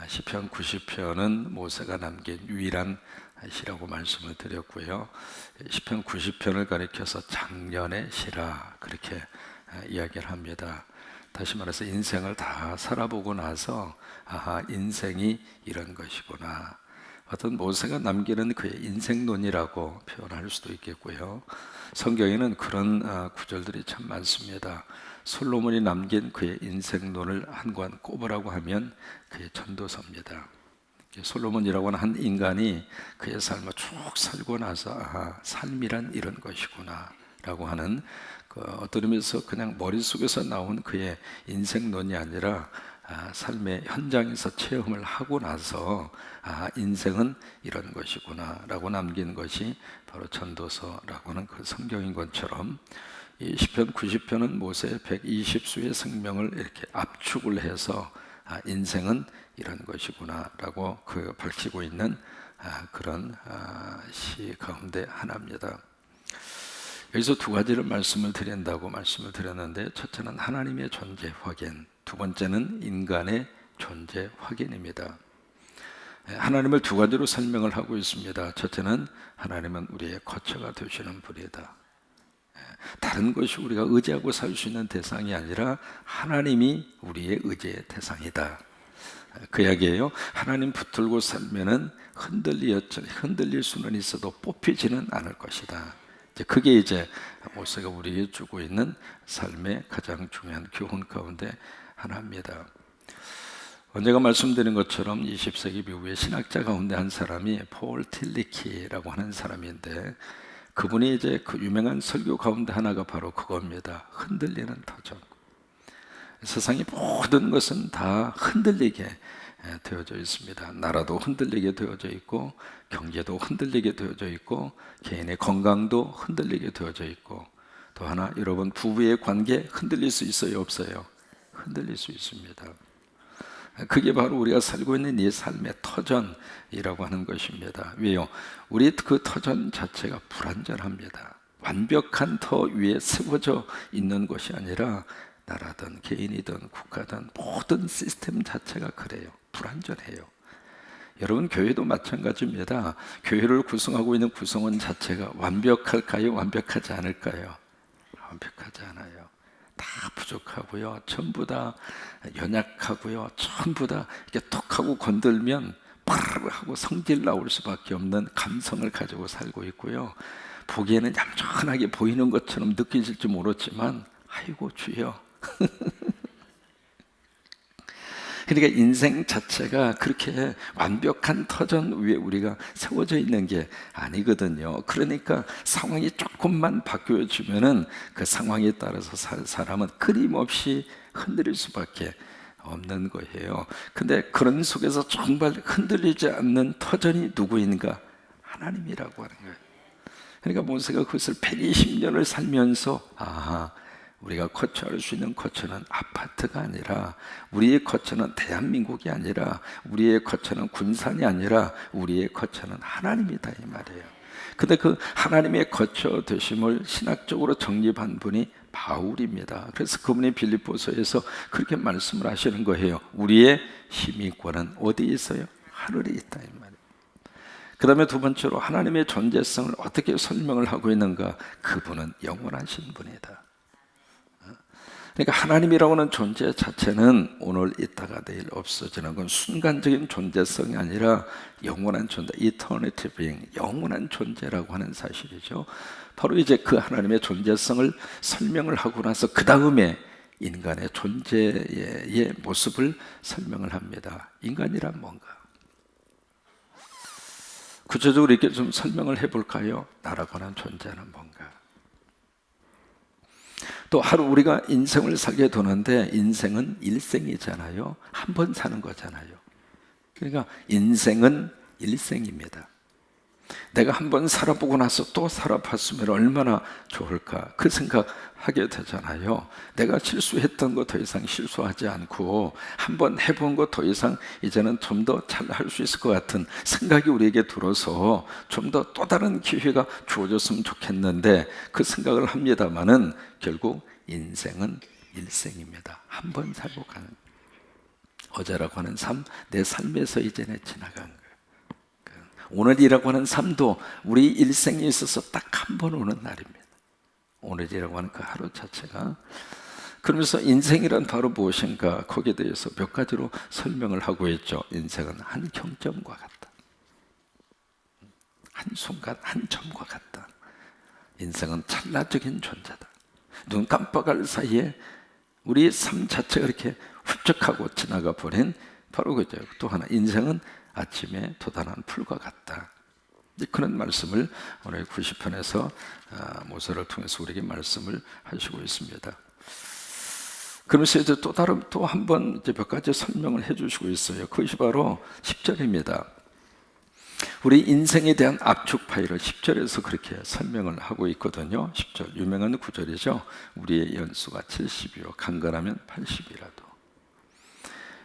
시편 90편은 모세가 남긴 유일한 시라고 말씀을 드렸고요. 시편 90편을 가리켜서 장년의 시라 그렇게 이야기를 합니다. 다시 말해서 인생을 다 살아보고 나서 인생이 이런 것이구나. 어떤 모세가 남기는 그의 인생론이라고 표현할 수도 있겠고요. 성경에는 그런 구절들이 참 많습니다. 솔로몬이 남긴 그의 인생론을 한 권 꼽으라고 하면 그의 전도서입니다. 솔로몬이라고 하는 한 인간이 그의 삶을 쭉 살고 나서 삶이란 이런 것이구나 라고 하는 어떤 의미에서 그냥 머릿속에서 나온 그의 인생론이 아니라 삶의 현장에서 체험을 하고 나서 인생은 이런 것이구나 라고 남긴 것이 바로 전도서라고 하는 그 성경인 것처럼 이 시편 90편은 모세의 120수의 생명을 이렇게 압축을 해서 인생은 이런 것이구나 라고 밝히고 있는 그런 시 가운데 하나입니다. 여기서 두 가지를 말씀을 드린다고 말씀을 드렸는데, 첫째는 하나님의 존재 확인, 두 번째는 인간의 존재 확인입니다. 하나님을 두 가지로 설명을 하고 있습니다. 첫째는 하나님은 우리의 거처가 되시는 분이다. 다른 것이 우리가 의지하고 살 수 있는 대상이 아니라 하나님이 우리의 의지의 대상이다. 그 이야기예요. 하나님 붙들고 살면은 흔들릴 수는 있어도 뽑히지는 않을 것이다. 그게 이제 모세가 우리에게 주고 있는 삶의 가장 중요한 교훈 가운데 하나입니다. 언제가 말씀드린 것처럼 20세기 미국의 신학자 가운데 한 사람이 폴 틸리키라고 하는 사람인데, 그분이 이제 그 유명한 설교 가운데 하나가 바로 그겁니다. 흔들리는 터전. 세상의 모든 것은 다 흔들리게 되어져 있습니다. 나라도 흔들리게 되어져 있고, 경제도 흔들리게 되어져 있고, 개인의 건강도 흔들리게 되어져 있고, 또 하나 여러분 부부의 관계 흔들릴 수 있어요, 없어요? 흔들릴 수 있습니다. 그게 바로 우리가 살고 있는 이 삶의 터전이라고 하는 것입니다. 왜요? 우리 그 터전 자체가 불완전합니다. 완벽한 터 위에 세워져 있는 것이 아니라 나라든 개인이든 국가든 모든 시스템 자체가 그래요. 불완전해요. 여러분 교회도 마찬가지입니다. 교회를 구성하고 있는 구성원 자체가 완벽할까요? 완벽하지 않을까요? 완벽하지 않아요. 다 부족하고요. 전부 다 연약하고요. 전부 다 이렇게 톡 하고 건들면 빠르르 하고 성질 나올 수밖에 없는 감성을 가지고 살고 있고요. 보기에는 얌전하게 보이는 것처럼 느끼실지 모르지만 아이고 주여. 그러니까 인생 자체가 그렇게 완벽한 터전 위에 우리가 세워져 있는 게 아니거든요. 그러니까 상황이 조금만 바뀌어지면은 그 상황에 따라서 사람은 끊임없이 흔들릴 수밖에 없는 거예요. 근데 그런 속에서 정말 흔들리지 않는 터전이 누구인가? 하나님이라고 하는 거예요. 그러니까 모세가 그것을 120년을 살면서 우리가 거처할 수 있는 거처는 아파트가 아니라, 우리의 거처는 대한민국이 아니라, 우리의 거처는 군산이 아니라 우리의 거처는 하나님이다 이 말이에요. 근데 그 하나님의 거처 되심을 신학적으로 정립한 분이 바울입니다. 그래서 그분이 빌립보서에서 그렇게 말씀을 하시는 거예요. 우리의 힘있고는 어디에 있어요? 하늘에 있다 이 말이에요. 그 다음에 두 번째로 하나님의 존재성을 어떻게 설명을 하고 있는가? 그분은 영원하신 분이다. 그러니까 하나님이라고 하는 존재 자체는 오늘 있다가 내일 없어지는 건 순간적인 존재성이 아니라 영원한 존재, eternity being, 영원한 존재라고 하는 사실이죠. 바로 이제 그 하나님의 존재성을 설명을 하고 나서 그 다음에 인간의 존재의 모습을 설명을 합니다. 인간이란 뭔가? 구체적으로 이렇게 좀 설명을 해볼까요? 나라고 하는 존재는 뭔가? 또 하루 우리가 인생을 살게 되는데 인생은 일생이잖아요. 한 번 사는 거잖아요. 그러니까 인생은 일생입니다. 내가 한 번 살아보고 나서 또 살아봤으면 얼마나 좋을까 그 생각하게 되잖아요. 내가 실수했던 거 더 이상 실수하지 않고 한 번 해본 거 더 이상 이제는 좀 더 잘 할 수 있을 것 같은 생각이 우리에게 들어서 좀 더 또 다른 기회가 주어졌으면 좋겠는데 그 생각을 합니다마는 결국 인생은 일생입니다. 한 번 살고 가는. 어제라고 하는 삶, 내 삶에서 이제는 지나간 거예요. 오늘이라고 하는 삶도 우리 일생에 있어서 딱 한 번 오는 날입니다. 오늘이라고 하는 그 하루 자체가. 그러면서 인생이란 바로 무엇인가, 거기에 대해서 몇 가지로 설명을 하고 있죠. 인생은 한 경점과 같다. 한순간 한 점과 같다. 인생은 찰나적인 존재다. 눈 깜빡할 사이에 우리 삶 자체가 이렇게 훌쩍하고 지나가 버린 바로 그죠. 또 하나, 인생은 아침에 돋아난 풀과 같다. 그런 말씀을 오늘 90편에서 모세를 통해서 우리에게 말씀을 하시고 있습니다. 그러면서 이제 또 한 번 몇 가지 설명을 해주시고 있어요. 그것이 바로 10절입니다. 우리 인생에 대한 압축 파일을 10절에서 그렇게 설명을 하고 있거든요. 10절 유명한 구절이죠. 우리의 연수가 70이요 강건하면 80이라도.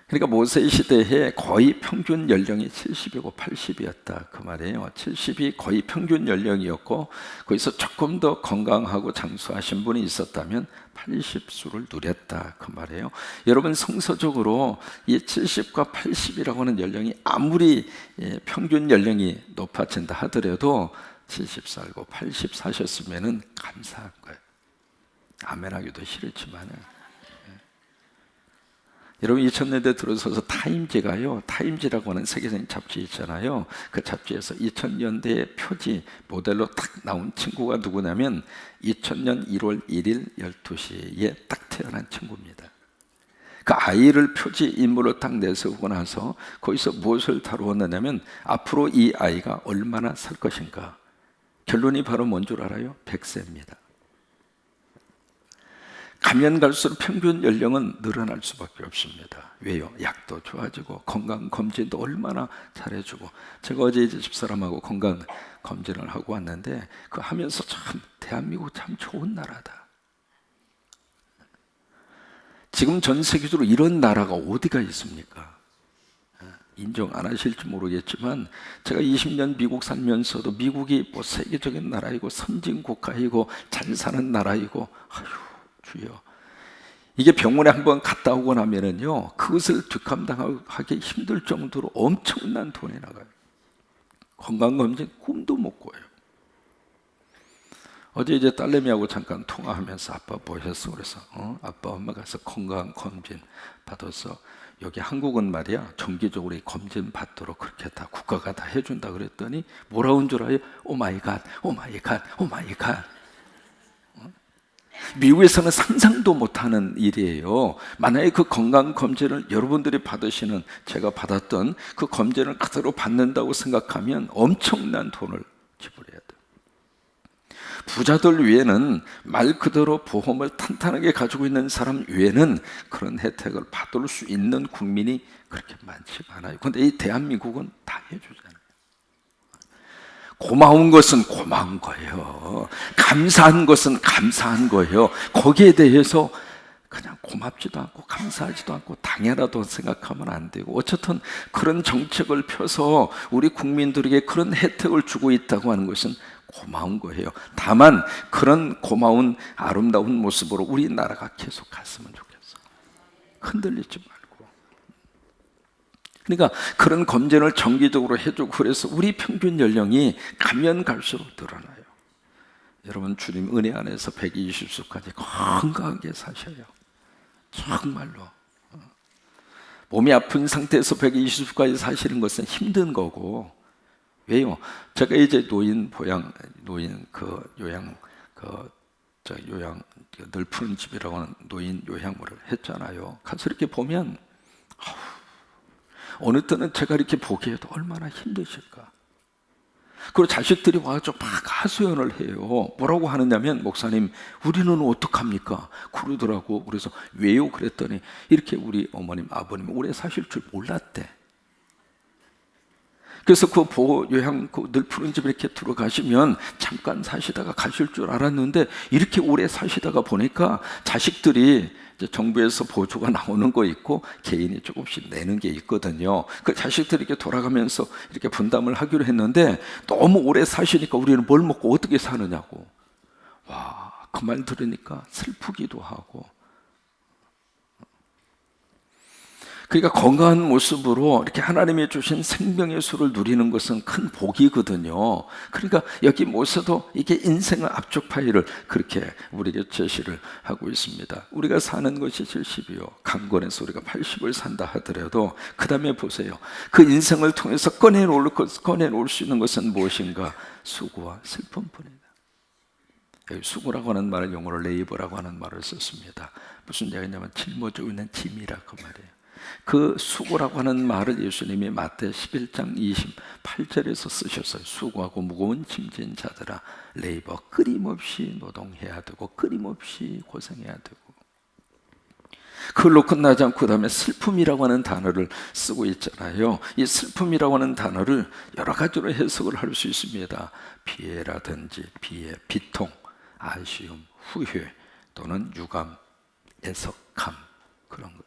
그러니까 모세 시대에 거의 평균 연령이 70이고 80이었다 그 말이에요. 70이 거의 평균 연령이었고, 거기서 조금 더 건강하고 장수하신 분이 있었다면 80수를 누렸다 그 말이에요. 여러분, 성서적으로 이 70과 80이라고 하는 연령이 아무리 평균 연령이 높아진다 하더라도 70 살고 80 사셨으면 감사한 거예요. 아멘하기도 싫지만은. 여러분, 2000년대 들어서서 타임지가요, 타임지라고 하는 세계적인 잡지 있잖아요. 그 잡지에서 2000년대의 표지 모델로 딱 나온 친구가 누구냐면 2000년 1월 1일 12시에 딱 태어난 친구입니다. 그 아이를 표지 인물로 딱 내세우고 나서 거기서 무엇을 다루었느냐면 앞으로 이 아이가 얼마나 살 것인가. 결론이 바로 뭔 줄 알아요? 100세입니다. 가면 갈수록 평균 연령은 늘어날 수밖에 없습니다. 왜요? 약도 좋아지고 건강검진도 얼마나 잘해주고. 제가 어제 이제 집사람하고 건강검진을 하고 왔는데 그 하면서 참 대한민국 참 좋은 나라다. 지금 전 세계적으로 이런 나라가 어디가 있습니까? 인정 안 하실지 모르겠지만 제가 20년 미국 살면서도 미국이 뭐 세계적인 나라이고 선진국가이고 잘 사는 나라이고, 아휴 주여, 이게 병원에 한번 갔다 오고 나면은요, 그것을 뒷감당하기 힘들 정도로 엄청난 돈이 나가요. 건강검진 꿈도 못 꿔요. 어제 이제 딸내미하고 잠깐 통화하면서 아빠 보셨어? 그래서 아빠 엄마 가서 건강검진 받아서, 여기 한국은 말이야 정기적으로 검진 받도록 그렇게 다 국가가 다 해준다 그랬더니 뭐라고 한 줄 알아요? 오마이갓 오마이갓 오마이갓. 미국에서는 상상도 못하는 일이에요. 만약에 그 건강검진을 여러분들이 받으시는, 제가 받았던 그 검진을 그대로 받는다고 생각하면 엄청난 돈을 지불해야 돼요. 부자들 위에는, 말 그대로 보험을 탄탄하게 가지고 있는 사람 위에는 그런 혜택을 받을 수 있는 국민이 그렇게 많지가 않아요. 그런데 이 대한민국은 다 해주잖아요. 고마운 것은 고마운 거예요. 감사한 것은 감사한 거예요. 거기에 대해서 그냥 고맙지도 않고 감사하지도 않고 당연하다고 생각하면 안 되고, 어쨌든 그런 정책을 펴서 우리 국민들에게 그런 혜택을 주고 있다고 하는 것은 고마운 거예요. 다만 그런 고마운 아름다운 모습으로 우리나라가 계속 갔으면 좋겠어요. 흔들리지 말고. 그러니까 그런 검진을 정기적으로 해주고, 그래서 우리 평균 연령이 가면 갈수록 늘어나요. 여러분, 주님 은혜 안에서 120수까지 건강하게 사셔요. 정말로. 몸이 아픈 상태에서 120수까지 사시는 것은 힘든 거고. 왜요? 제가 이제 요양 늘 푸른 집이라고 하는 노인 요양원을 했잖아요. 가서 이렇게 보면 어느 때는 제가 이렇게 보기에도 얼마나 힘드실까. 그리고 자식들이 와서 막 하소연을 해요. 뭐라고 하느냐면, 목사님 우리는 어떡합니까? 그러더라고. 그래서 왜요? 그랬더니 이렇게 우리 어머님 아버님 오래 사실 줄 몰랐대. 그래서 그 요양 늘 푸른 집에 이렇게 들어가시면 잠깐 사시다가 가실 줄 알았는데, 이렇게 오래 사시다가 보니까 자식들이 이제 정부에서 보조가 나오는 거 있고 개인이 조금씩 내는 게 있거든요. 그 자식들이 이렇게 돌아가면서 이렇게 분담을 하기로 했는데, 너무 오래 사시니까 우리는 뭘 먹고 어떻게 사느냐고. 와, 그 말 들으니까 슬프기도 하고. 그러니까 건강한 모습으로 이렇게 하나님이 주신 생명의 수를 누리는 것은 큰 복이거든요. 그러니까 여기 모세도 이게 인생의 앞쪽 파일을 그렇게 우리에게 제시를 하고 있습니다. 우리가 사는 것이 70이요. 강건해서 우리가 80을 산다 하더라도 그 다음에 보세요. 그 인생을 통해서 꺼내놓을 수 있는 것은 무엇인가? 수고와 슬픔뿐이다. 여기 수고라고 하는 말을 영어로 레이버라고 하는 말을 썼습니다. 무슨 얘기냐면 짊어지고 있는 짐이라 그 말이에요. 그 수고라고 하는 말을 예수님이 마태 11장 28절에서 쓰셨어요. 수고하고 무거운 짐진 자들아 레이버, 끊임없이 노동해야 되고 끊임없이 고생해야 되고. 그걸로 끝나지 않고 그 다음에 슬픔이라고 하는 단어를 쓰고 있잖아요. 이 슬픔이라고 하는 단어를 여러 가지로 해석을 할 수 있습니다. 비애라든지 비애, 비통, 아쉬움, 후회 또는 유감, 애석함, 그런 것.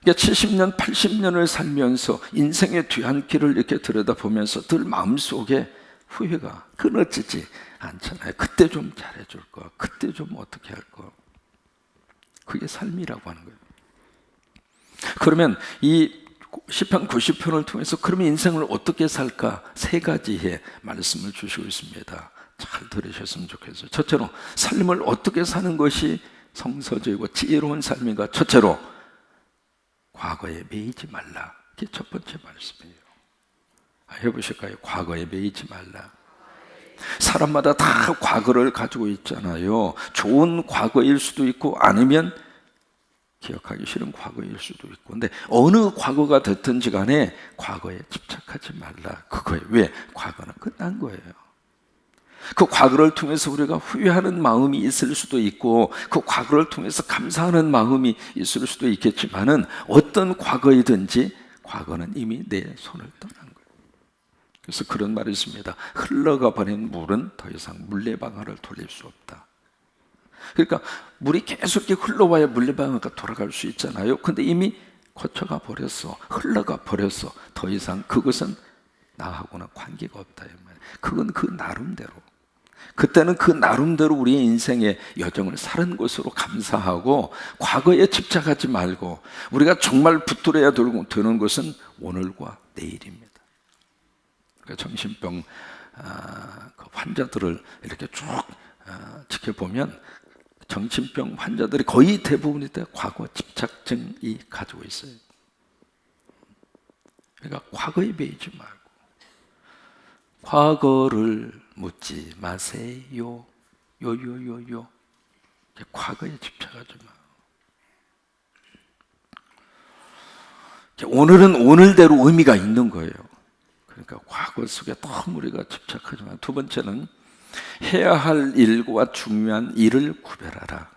그러니까 70년, 80년을 살면서 인생의 뒤안길을 이렇게 들여다보면서 늘 마음속에 후회가 끊어지지 않잖아요. 그때 좀 잘해줄 거, 그때 좀 어떻게 할 거. 그게 삶이라고 하는 거예요. 그러면 이 시편 90편을 통해서 그러면 인생을 어떻게 살까? 세 가지의 말씀을 주시고 있습니다. 잘 들으셨으면 좋겠어요. 첫째로 삶을 어떻게 사는 것이 성서적이고 지혜로운 삶인가? 첫째로 과거에 매이지 말라. 그게 첫 번째 말씀이에요. 해보실까요? 과거에 매이지 말라. 사람마다 다 과거를 가지고 있잖아요. 좋은 과거일 수도 있고 아니면 기억하기 싫은 과거일 수도 있고. 근데 어느 과거가 됐든지 간에 과거에 집착하지 말라. 그거예요. 왜? 과거는 끝난 거예요. 그 과거를 통해서 우리가 후회하는 마음이 있을 수도 있고 그 과거를 통해서 감사하는 마음이 있을 수도 있겠지만은 어떤 과거이든지 과거는 이미 내 손을 떠난 거예요. 그래서 그런 말이 있습니다. 흘러가 버린 물은 더 이상 물레방아를 돌릴 수 없다. 그러니까 물이 계속 흘러와야 물레방아가 돌아갈 수 있잖아요. 근데 이미 거쳐가 버렸어. 흘러가 버렸어. 더 이상 그것은 나하고는 관계가 없다. 그건 그 나름대로. 그때는 그 나름대로 우리의 인생의 여정을 사는 것으로 감사하고 과거에 집착하지 말고 우리가 정말 붙들어야 되는 것은 오늘과 내일입니다. 정신병 환자들을 이렇게 쭉 지켜보면 정신병 환자들이 거의 대부분이 다 과거 집착증이 가지고 있어요. 그러니까 과거에 매이지 말고 과거를 묻지 마세요. 요요요요. 과거에 집착하지 마. 오늘은 오늘대로 의미가 있는 거예요. 그러니까 과거 속에 너무 우리가 집착하지만. 두 번째는 해야 할 일과 중요한 일을 구별하라.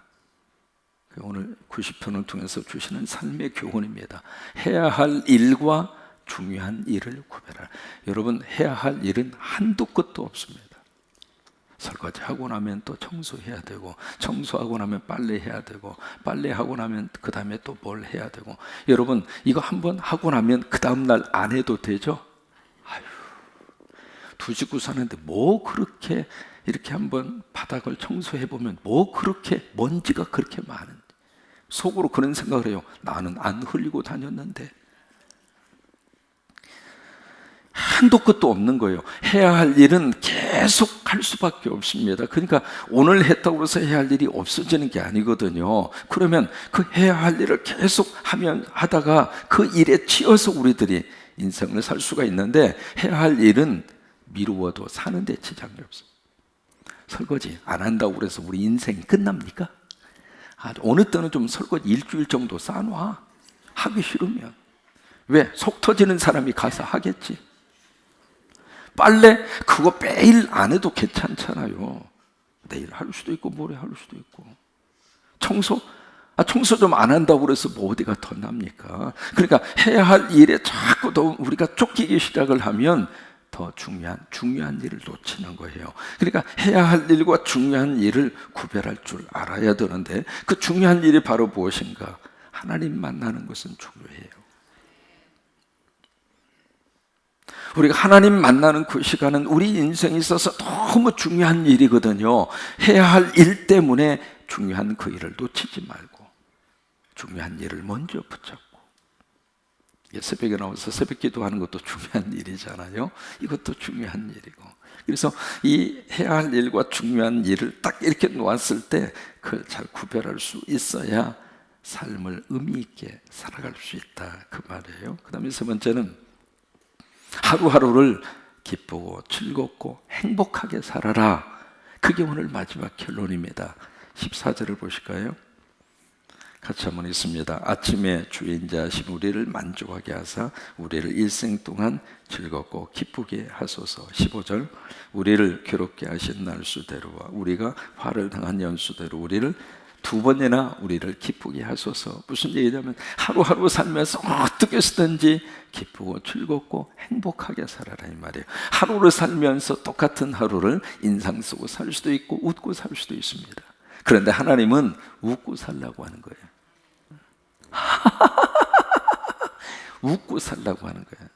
오늘 90편을 통해서 주시는 삶의 교훈입니다. 해야 할 일과 중요한 일을 구별하라. 여러분, 해야 할 일은 한도 끝도 없습니다. 설거지하고 나면 또 청소해야 되고, 청소하고 나면 빨래해야 되고, 빨래하고 나면 그 다음에 또 뭘 해야 되고. 여러분, 이거 한번 하고 나면 그 다음날 안 해도 되죠? 아유, 두 식구 사는데 뭐 그렇게 이렇게 한번 바닥을 청소해보면 뭐 그렇게 먼지가 그렇게 많은지. 속으로 그런 생각을 해요. 나는 안 흘리고 다녔는데. 한도 끝도 없는 거예요. 해야 할 일은 계속 할 수밖에 없습니다. 그러니까 오늘 했다고 해서 해야 할 일이 없어지는 게 아니거든요. 그러면 그 해야 할 일을 계속 하다가 그 일에 치여서 우리들이 인생을 살 수가 있는데, 해야 할 일은 미루어도 사는데 지장이 없어요. 설거지 안 한다고 그래서 우리 인생이 끝납니까? 어느 때는 좀 설거지 일주일 정도 쌓아놔. 하기 싫으면. 왜? 속 터지는 사람이 가서 하겠지. 빨래 그거 매일 안 해도 괜찮잖아요. 내일 할 수도 있고 모레 할 수도 있고. 청소? 청소 좀 안 한다고 그래서 뭐 어디가 더 납니까? 그러니까 해야 할 일에 자꾸 더 우리가 쫓기기 시작을 하면 더 중요한 일을 놓치는 거예요. 그러니까 해야 할 일과 중요한 일을 구별할 줄 알아야 되는데, 그 중요한 일이 바로 무엇인가? 하나님 만나는 것은 중요해요. 우리가 하나님 만나는 그 시간은 우리 인생에 있어서 너무 중요한 일이거든요. 해야 할 일 때문에 중요한 그 일을 놓치지 말고. 중요한 일을 먼저 붙잡고, 새벽에 나와서 새벽 기도하는 것도 중요한 일이잖아요. 이것도 중요한 일이고, 그래서 이 해야 할 일과 중요한 일을 딱 이렇게 놓았을 때 그걸 잘 구별할 수 있어야 삶을 의미 있게 살아갈 수 있다, 그 말이에요. 그 다음에 세 번째는 하루하루를 기쁘고 즐겁고 행복하게 살아라. 그게 오늘 마지막 결론입니다. 14절을 보실까요? 같이 한번 읽습니다. 아침에 주인자신 우리를 만족하게 하사 우리를 일생 동안 즐겁고 기쁘게 하소서. 15절, 우리를 괴롭게 하신 날수대로와 우리가 화를 당한 연수대로 우리를 두 번이나 우리를 기쁘게 하소서. 무슨 얘기냐면 하루하루 살면서 어떻게 쓰든지 기쁘고 즐겁고 행복하게 살아라, 이 말이에요. 하루를 살면서 똑같은 하루를 인상 쓰고 살 수도 있고 웃고 살 수도 있습니다. 그런데 하나님은 웃고 살라고 하는 거예요. 웃고 살라고 하는 거예요.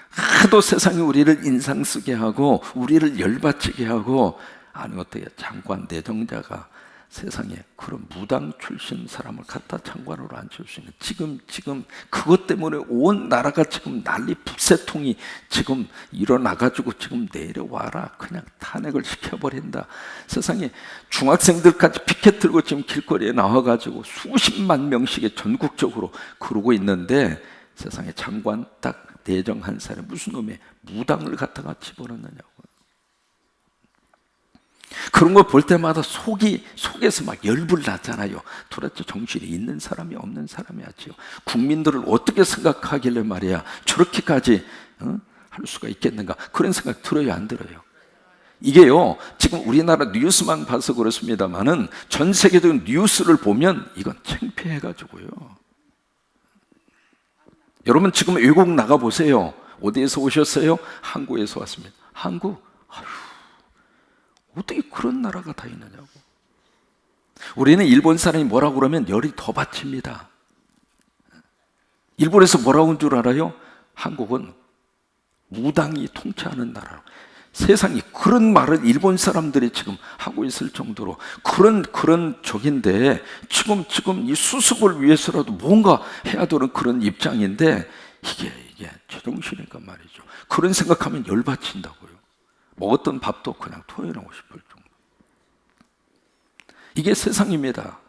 하도 세상이 우리를 인상 쓰게 하고 우리를 열받치게 하고, 아니 어떻게 장관 내정자가 세상에 그런 무당 출신 사람을 갖다 장관으로 앉힐 수 있는, 지금 그것 때문에 온 나라가 지금 난리 북새통이 지금 일어나가지고 지금 내려와라, 그냥 탄핵을 시켜버린다. 세상에 중학생들까지 피켓 들고 지금 길거리에 나와가지고 수십만 명씩의 전국적으로 그러고 있는데, 세상에 장관 딱 내정한 사람이 무슨 놈의 무당을 갖다가 집어넣느냐고. 그런 거 볼 때마다 속에서 막 열불나잖아요. 도대체 정신이 있는 사람이 없는 사람이 하지요. 국민들을 어떻게 생각하길래 말이야 저렇게까지 할 수가 있겠는가, 그런 생각 들어요, 안 들어요? 이게요, 지금 우리나라 뉴스만 봐서 그렇습니다만은 전 세계적인 뉴스를 보면 이건 창피해가지고요. 여러분 지금 외국 나가보세요. 어디에서 오셨어요? 한국에서 왔습니다. 한국? 아휴, 어떻게 그런 나라가 다 있느냐고. 우리는 일본 사람이 뭐라고 그러면 열이 더 받칩니다. 일본에서 뭐라고 한 줄 알아요? 한국은 무당이 통치하는 나라로. 세상에 그런 말을 일본 사람들이 지금 하고 있을 정도로 그런 적인데, 지금 이 수습을 위해서라도 뭔가 해야 되는 그런 입장인데, 이게 제정신인가 말이죠. 그런 생각하면 열받친다고요. 먹었던 밥도 그냥 토해내고 싶을 정도. 이게 세상입니다.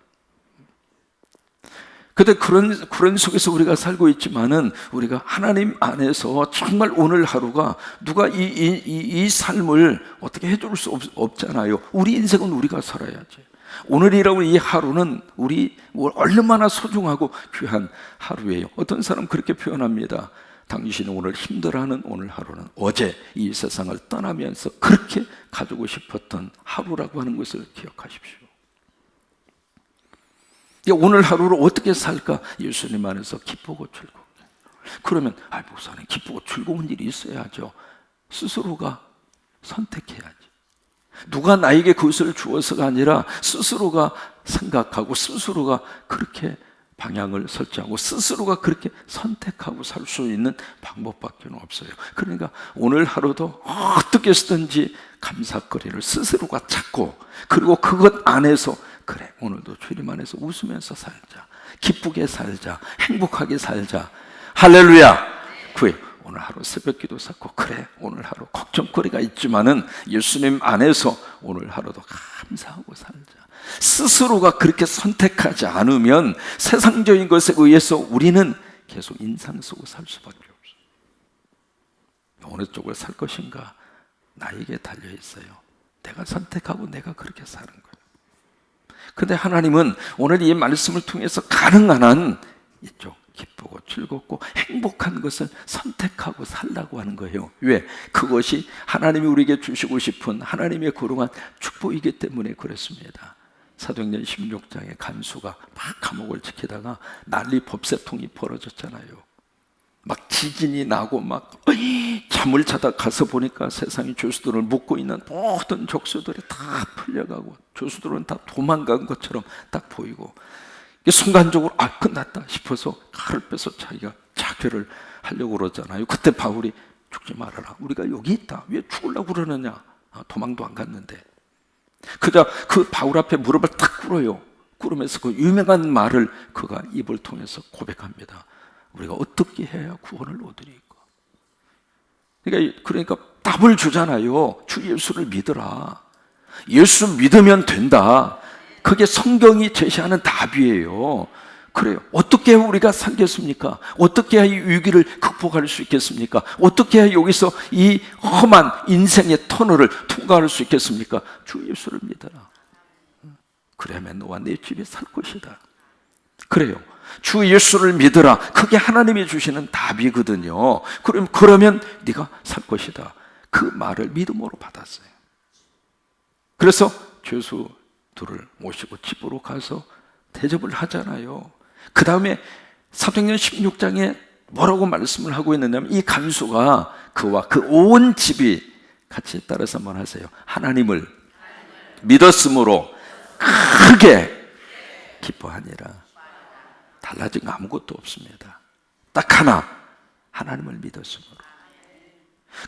근데 그런 속에서 우리가 살고 있지만은, 우리가 하나님 안에서 정말 오늘 하루가 누가 이 삶을 어떻게 해줄 수 없잖아요. 우리 인생은 우리가 살아야지. 오늘이라고 이 하루는 우리 얼마나 소중하고 귀한 하루예요. 어떤 사람 그렇게 표현합니다. 당신이 오늘 힘들어하는 오늘 하루는 어제 이 세상을 떠나면서 그렇게 가지고 싶었던 하루라고 하는 것을 기억하십시오. 오늘 하루를 어떻게 살까? 예수님 안에서 기쁘고 즐겁게. 그러면 목사님 기쁘고 즐거운 일이 있어야죠. 스스로가 선택해야지. 누가 나에게 그것을 주어서가 아니라 스스로가 생각하고 스스로가 그렇게 방향을 설정하고 스스로가 그렇게 선택하고 살 수 있는 방법밖에 없어요. 그러니까 오늘 하루도 어떻게 쓰든지 감사거리를 스스로가 찾고, 그리고 그것 안에서 그래 오늘도 주님 안에서 웃으면서 살자, 기쁘게 살자, 행복하게 살자. 할렐루야. 그래 오늘 하루 새벽 기도 쌓고, 그래 오늘 하루 걱정거리가 있지만은 예수님 안에서 오늘 하루도 감사하고 살자. 스스로가 그렇게 선택하지 않으면 세상적인 것에 의해서 우리는 계속 인상 쓰고 살 수밖에 없어요. 어느 쪽을 살 것인가 나에게 달려 있어요. 내가 선택하고 내가 그렇게 사는 거예요. 근데 하나님은 오늘 이 말씀을 통해서 가능한 한 이쪽 기쁘고 즐겁고 행복한 것을 선택하고 살라고 하는 거예요. 왜? 그것이 하나님이 우리에게 주시고 싶은 하나님의 거룩한 축복이기 때문에 그렇습니다. 사도행전 16장에 간수가 막 감옥을 지키다가 난리 법새통이 벌어졌잖아요. 막 지진이 나고 막 잠을 자다 가서 보니까 세상에 죄수들을 묶고 있는 모든 족수들이 다 풀려가고 죄수들은 다 도망간 것처럼 딱 보이고, 순간적으로 끝났다 싶어서 칼을 빼서 자기가 자결을 하려고 그러잖아요. 그때 바울이 죽지 말아라, 우리가 여기 있다, 왜 죽으려고 그러느냐, 도망도 안 갔는데. 그저 그 바울 앞에 무릎을 딱 꿇어요. 그러면서 그 유명한 말을 그가 입을 통해서 고백합니다. 우리가 어떻게 해야 구원을 얻으리까? 그러니까 답을 주잖아요. 주 예수를 믿으라. 예수 믿으면 된다. 그게 성경이 제시하는 답이에요. 그래요. 어떻게 해야 우리가 살겠습니까? 어떻게 해야 이 위기를 극복할 수 있겠습니까? 어떻게 해야 여기서 이 험한 인생의 터널을 통과할 수 있겠습니까? 주 예수를 믿어라. 그러면 너와 내 집에 살 것이다. 그래요. 주 예수를 믿으라. 그게 하나님이 주시는 답이거든요. 그러면 네가 살 것이다. 그 말을 믿음으로 받았어요. 그래서 죄수 둘을 모시고 집으로 가서 대접을 하잖아요. 그 다음에 사도행전 16장에 뭐라고 말씀을 하고 있느냐면 이 간수가 그와 그 온 집이 같이 따라서 말하세요. 하나님을 믿었으므로 크게 기뻐하니라. 달라진 거 아무것도 없습니다. 딱 하나, 하나님을 믿었으므로.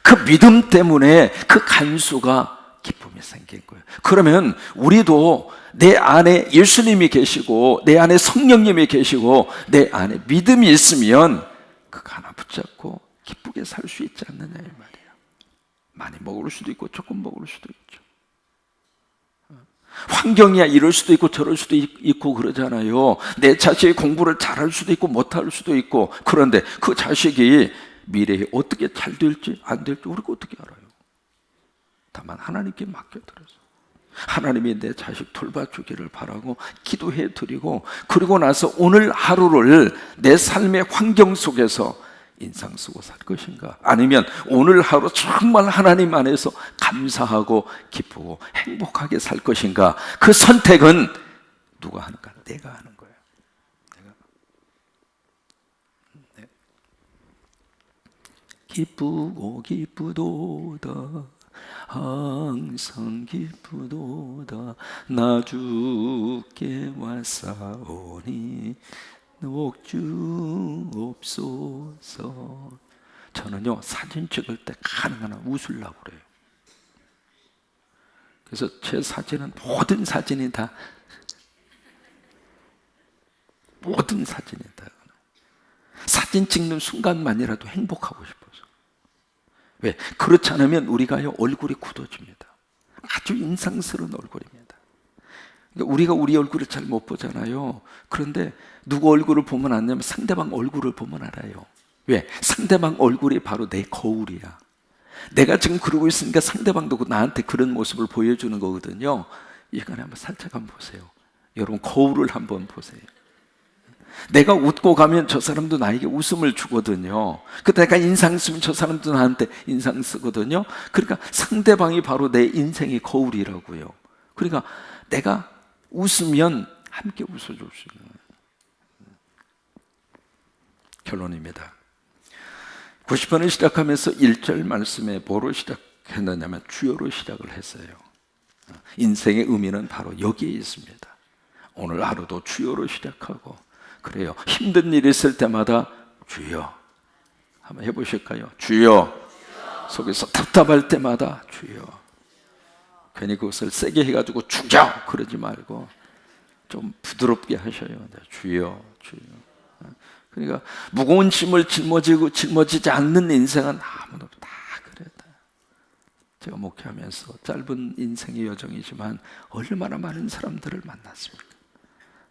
그 믿음 때문에 그 간수가 기쁨이 생긴 거예요. 그러면 우리도 내 안에 예수님이 계시고 내 안에 성령님이 계시고 내 안에 믿음이 있으면 그거 하나 붙잡고 기쁘게 살 수 있지 않느냐 이 말이에요. 많이 먹을 수도 있고 조금 먹을 수도 있죠. 환경이야 이럴 수도 있고 저럴 수도 있고 그러잖아요. 내 자식이 공부를 잘할 수도 있고 못할 수도 있고. 그런데 그 자식이 미래에 어떻게 잘 될지 안 될지 우리가 어떻게 알아요? 다만 하나님께 맡겨드려서 하나님이 내 자식 돌봐주기를 바라고 기도해 드리고, 그리고 나서 오늘 하루를 내 삶의 환경 속에서 인상 쓰고 살 것인가, 아니면 오늘 하루 정말 하나님 안에서 감사하고 기쁘고 행복하게 살 것인가. 그 선택은 누가 하는가? 내가 하는 거예요. 내가. 기쁘고 기쁘도다 항상 기쁘도다 나 주께 왔사오니 녹주옵소서. 저는요 사진 찍을 때 가능한 한 웃으려고 그래요. 그래서 제 사진은 모든 사진이 다 사진 찍는 순간만이라도 행복하고 싶어서. 왜? 그렇지 않으면 우리가요 얼굴이 굳어집니다. 아주 인상스러운 얼굴입니다. 그러니까 우리가 우리 얼굴을 잘 못 보잖아요. 그런데 누구 얼굴을 보면 아냐면 상대방 얼굴을 보면 알아요. 왜? 상대방 얼굴이 바로 내 거울이야. 내가 지금 그러고 있으니까 상대방도 나한테 그런 모습을 보여주는 거거든요. 이간에 한번 살짝 한번 보세요. 여러분 거울을 한번 보세요. 내가 웃고 가면 저 사람도 나에게 웃음을 주거든요. 내가 인상 쓰면 저 사람도 나한테 인상 쓰거든요. 그러니까 상대방이 바로 내 인생의 거울이라고요. 그러니까 내가 웃으면 함께 웃어줄 수 있는 결론입니다. 90번을 시작하면서 1절 말씀에 뭐로 시작했느냐면 주여로 시작을 했어요. 인생의 의미는 바로 여기에 있습니다. 오늘 하루도 주여로 시작하고, 그래요. 힘든 일이 있을 때마다 주여 한번 해보실까요? 주여. 속에서 답답할 때마다 주여. 괜히 그것을 세게 해가지고 죽여 그러지 말고 좀 부드럽게 하셔요. 주여 주여. 그러니까 무거운 짐을 짊어지지 않는 인생은 아무도 다 그래요. 제가 목회하면서 짧은 인생의 여정이지만 얼마나 많은 사람들을 만났습니까?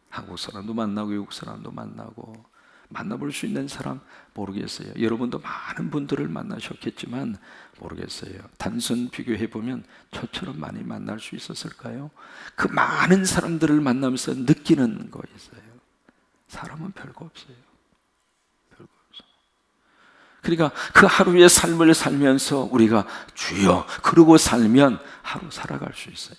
한국 사람도 만나고 외국 사람도 만나고, 만나볼 수 있는 사람 모르겠어요. 여러분도 많은 분들을 만나셨겠지만 모르겠어요. 단순 비교해보면 저처럼 많이 만날 수 있었을까요? 그 많은 사람들을 만나면서 느끼는 거 있어요. 사람은 별거 없어요. 별거 없어요. 그러니까 그 하루의 삶을 살면서 우리가 주여 그러고 살면 하루 살아갈 수 있어요.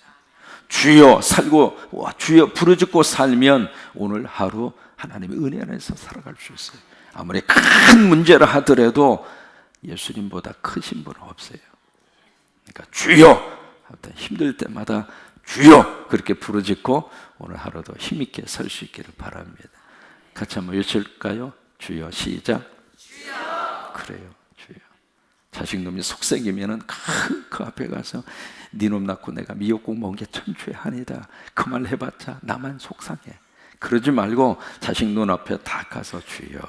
주여 살고 주여 부르짖고 살면 오늘 하루 하나님의 은혜 안에서 살아갈 수 있어요. 아무리 큰 문제라 하더라도 예수님보다 크신 분은 없어요. 그러니까 주여 힘들 때마다 주여 그렇게 부르짖고 오늘 하루도 힘있게 설 수 있기를 바랍니다. 같이 한번 외칠까요? 주여. 시작. 주여. 그래요. 주여. 자식놈이 속썩이면은 그 앞에 가서 니놈 낳고 내가 미역국 먹은 게 천추의 한이다, 그 말 해봤자 나만 속상해. 그러지 말고 자식 눈앞에 다 가서 주여,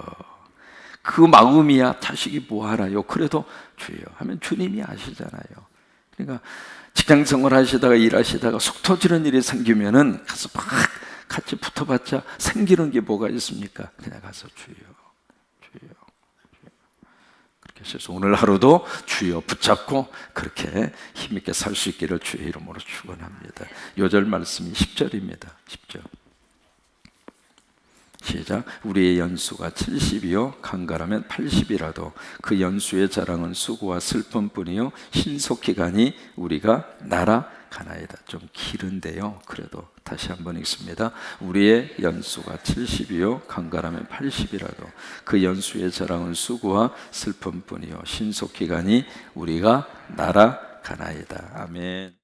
그 마음이야. 자식이 뭐 알아요? 그래도 주여 하면 주님이 아시잖아요. 그러니까 직장생활 하시다가 일하시다가 속 터지는 일이 생기면은 가서 막 같이 붙어봤자 생기는 게 뭐가 있습니까? 그냥 가서 주여, 주여. 그렇게 해서 오늘 하루도 주여 붙잡고 그렇게 힘있게 살 수 있기를 주의 이름으로 축원합니다. 요절 말씀이 10절입니다. 10절 시작. 우리의 연수가 70이요 강가라면 80이라도 그 연수의 자랑은 수고와 슬픔뿐이요 신속히 가니 우리가 날아가나이다. 좀 길은데요, 그래도 다시 한번 읽습니다. 우리의 연수가 70이요 강가라면 80이라도 그 연수의 자랑은 수고와 슬픔뿐이요 신속히 가니 우리가 날아가나이다. 아멘.